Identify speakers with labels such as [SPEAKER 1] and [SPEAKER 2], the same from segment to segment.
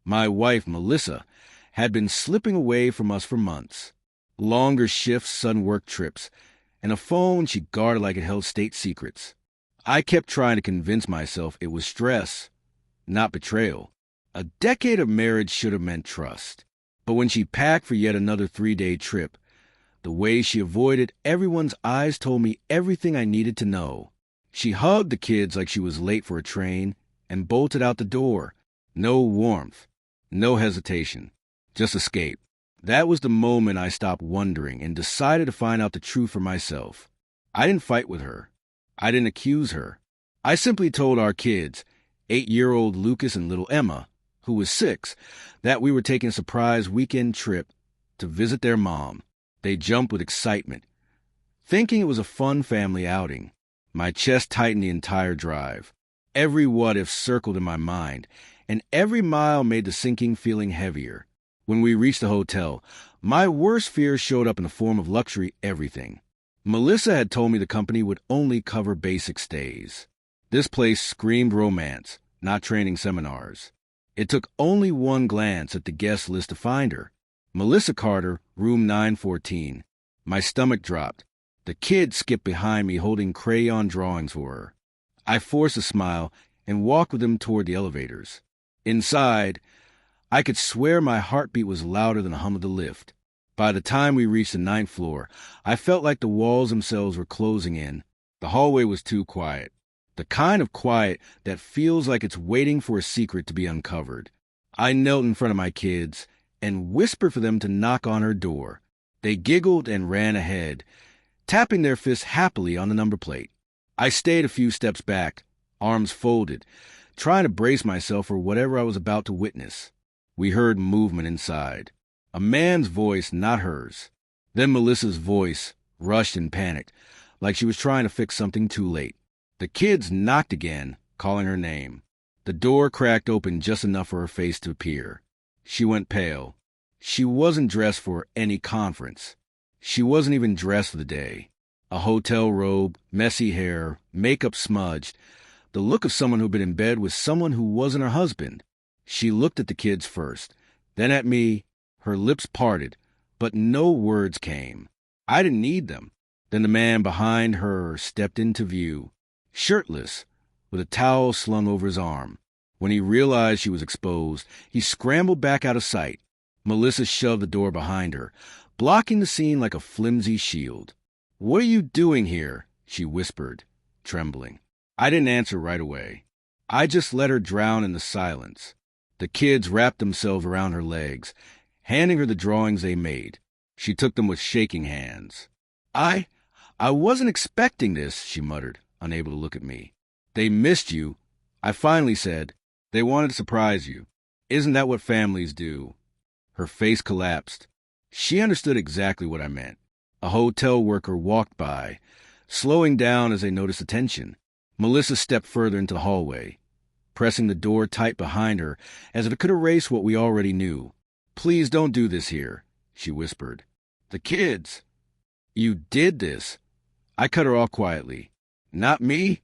[SPEAKER 1] My wife, Melissa, had been slipping away from us for months. Longer shifts, sudden work trips, and a phone she guarded like it held state secrets. I kept trying to convince myself it was stress, not betrayal. A decade of marriage should have meant trust. But when she packed for yet another 3-day trip, the way she avoided everyone's eyes told me everything I needed to know. She hugged the kids like she was late for a train and bolted out the door. No warmth, no hesitation, just escape. That was the moment I stopped wondering and decided to find out the truth for myself. I didn't fight with her. I didn't accuse her. I simply told our kids, 8-year-old Lucas and little Emma, who was 6, that we were taking a surprise weekend trip to visit their mom. They jumped with excitement, thinking it was a fun family outing. My chest tightened the entire drive. Every what-if circled in my mind, and every mile made the sinking feeling heavier. When we reached the hotel, my worst fears showed up in the form of luxury everything. Melissa had told me the company would only cover basic stays. This place screamed romance, not training seminars. It took only one glance at the guest list to find her. Melissa Carter, room 914. My stomach dropped. The kids skipped behind me holding crayon drawings for her. I forced a smile and walked with them toward the elevators. Inside, I could swear my heartbeat was louder than the hum of the lift. By the time we reached the 9th floor, I felt like the walls themselves were closing in. The hallway was too quiet. The kind of quiet that feels like it's waiting for a secret to be uncovered. I knelt in front of my kids and whispered for them to knock on her door. They giggled and ran ahead, tapping their fists happily on the number plate. I stayed a few steps back, arms folded, trying to brace myself for whatever I was about to witness. We heard movement inside. A man's voice, not hers. Then Melissa's voice, rushed and panicked, like she was trying to fix something too late. The kids knocked again, calling her name. The door cracked open just enough for her face to appear. She went pale. She wasn't dressed for any conference. She wasn't even dressed for the day. A hotel robe, messy hair, makeup smudged. The look of someone who'd been in bed with someone who wasn't her husband. She looked at the kids first, then at me. Her lips parted, but no words came. I didn't need them. Then the man behind her stepped into view, shirtless, with a towel slung over his arm. When he realized she was exposed, he scrambled back out of sight. Melissa shoved the door behind her, blocking the scene like a flimsy shield. "What are you doing here?" she whispered, trembling. I didn't answer right away. I just let her drown in the silence. The kids wrapped themselves around her legs, handing her the drawings they made. She took them with shaking hands. I wasn't expecting this," she muttered, unable to look at me. "They missed you," I finally said. "They wanted to surprise you. Isn't that what families do?" Her face collapsed. She understood exactly what I meant. A hotel worker walked by, slowing down as they noticed the tension. Melissa stepped further into the hallway, pressing the door tight behind her as if it could erase what we already knew. "Please don't do this here," she whispered. "The kids." "You did this." I cut her off quietly. "Not me."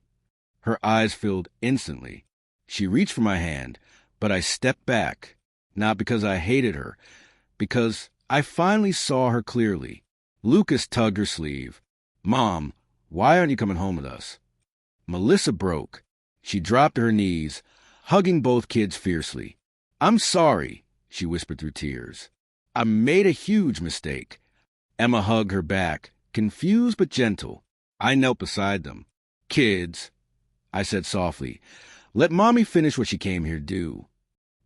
[SPEAKER 1] Her eyes filled instantly. She reached for my hand, but I stepped back, not because I hated her, because I finally saw her clearly. Lucas tugged her sleeve. "Mom, why aren't you coming home with us?" Melissa broke. She dropped to her knees, hugging both kids fiercely. "I'm sorry," she whispered through tears. "I made a huge mistake." Emma hugged her back, confused but gentle. I knelt beside them. "Kids," I said softly, "let Mommy finish what she came here to do."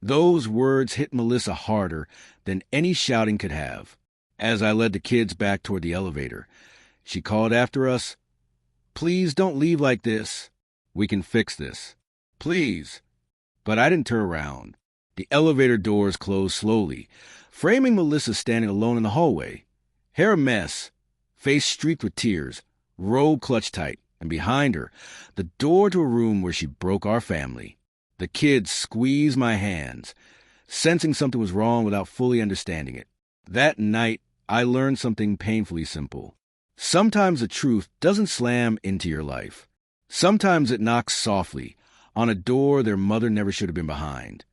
[SPEAKER 1] Those words hit Melissa harder than any shouting could have. As I led the kids back toward the elevator, she called after us, "Please don't leave like this. We can fix this. Please." But I didn't turn around. The elevator doors closed slowly, framing Melissa standing alone in the hallway. Hair a mess, face streaked with tears, robe clutched tight, and behind her, the door to a room where she broke our family. The kids squeezed my hands, sensing something was wrong without fully understanding it. That night, I learned something painfully simple. Sometimes the truth doesn't slam into your life. Sometimes it knocks softly on a door their mother never should have been behind.